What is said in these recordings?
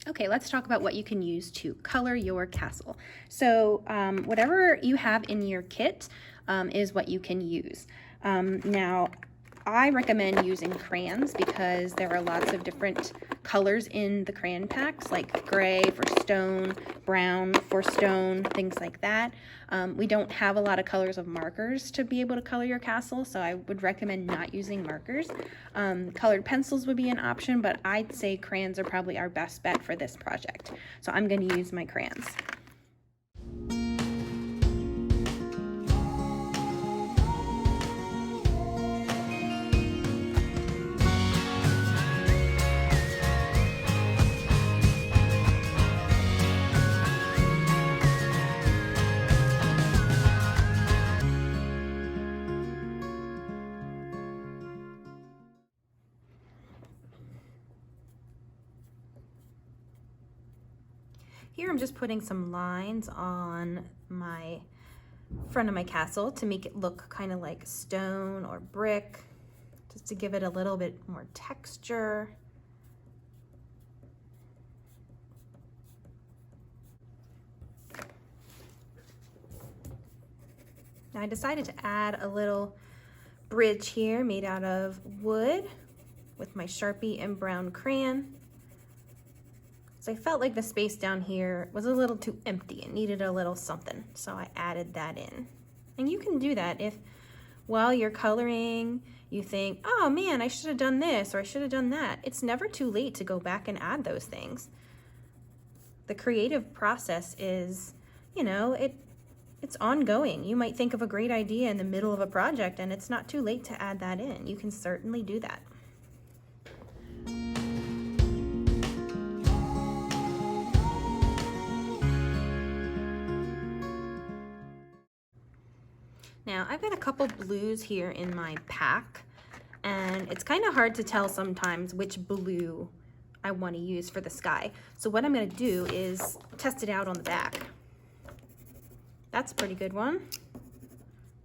Okay, let's talk about what you can use to color your castle. So whatever you have in your kit is what you can use. Now, I recommend using crayons because there are lots of different colors in the crayon packs, like gray for stone, brown for stone, things like that. We don't have a lot of colors of markers to be able to color your castle, so I would recommend not using markers. Colored pencils would be an option, but I'd say crayons are probably our best bet for this project. So I'm going to use my crayons. Here I'm just putting some lines on my front of my castle to make it look kind of like stone or brick, just to give it a little bit more texture. Now I decided to add a little bridge here made out of wood with my Sharpie and brown crayon. So I felt like the space down here was a little too empty. It needed a little something, so I added that in. And you can do that if while you're coloring you think, oh man, I should have done this or I should have done that. It's never too late to go back and add those things. The creative process is, you know, it's ongoing. You might think of a great idea in the middle of a project and it's not too late to add that in. You can certainly do that. Now I've got a couple blues here in my pack, and it's kind of hard to tell sometimes which blue I want to use for the sky. So what I'm going to do is test it out on the back. That's a pretty good one.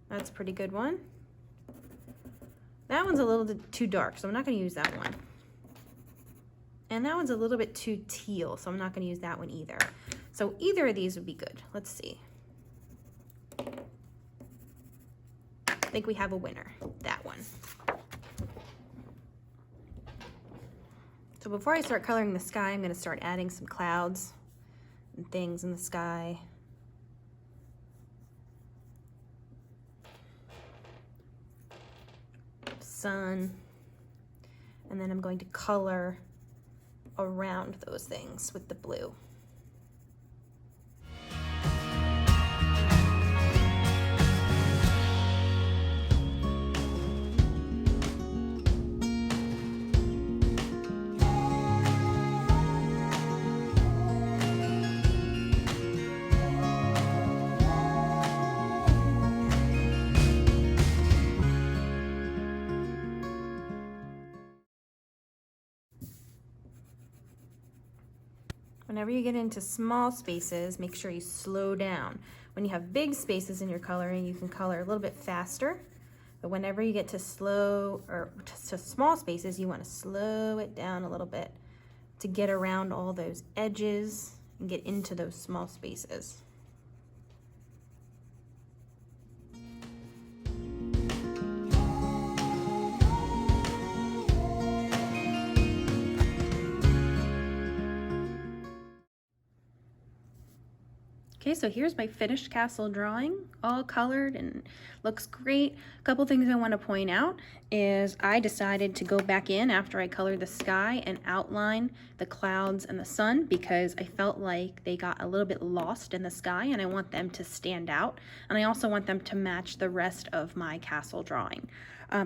That's a pretty good one. That one's a little bit too dark, so I'm not going to use that one. And that one's a little bit too teal, so I'm not going to use that one either. So either of these would be good. Let's see. I think we have a winner, that one. So before I start coloring the sky, I'm going to start adding some clouds and things in the sky. Sun. And then I'm going to color around those things with the blue. Whenever you get into small spaces, make sure you slow down. When you have big spaces in your coloring, you can color a little bit faster. But whenever you get to small spaces, you want to slow it down a little bit to get around all those edges and get into those small spaces. Okay, so here's my finished castle drawing, all colored and looks great. A couple things I want to point out is I decided to go back in after I colored the sky and outline the clouds and the sun because I felt like they got a little bit lost in the sky and I want them to stand out. And I also want them to match the rest of my castle drawing.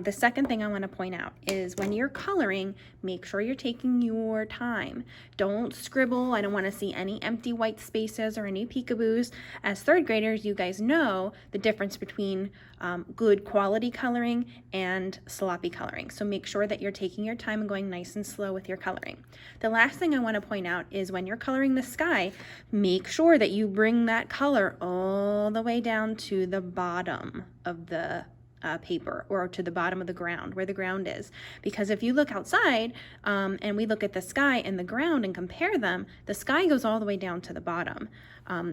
The second thing I want to point out is when you're coloring, make sure you're taking your time. Don't scribble. I don't want to see any empty white spaces or any peekaboos. As third graders, you guys know the difference between good quality coloring and sloppy coloring. So make sure that you're taking your time and going nice and slow with your coloring. The last thing I want to point out is when you're coloring the sky, make sure that you bring that color all the way down to the bottom of the paper or to the bottom of the ground, where the ground is. Because if you look outside and we look at the sky and the ground and compare them, the sky goes all the way down to the bottom.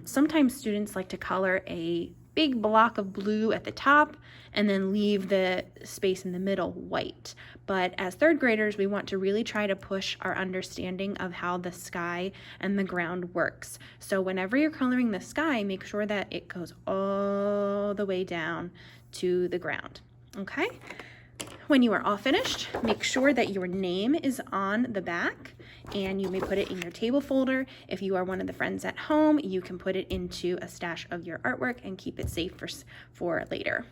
Sometimes students like to color a big block of blue at the top and then leave the space in the middle white. But as third graders, we want to really try to push our understanding of how the sky and the ground works. So whenever you're coloring the sky, make sure that it goes all the way down to the ground, okay? When you are all finished, make sure that your name is on the back, and you may put it in your table folder. If you are one of the friends at home, you can put it into a stash of your artwork and keep it safe for later.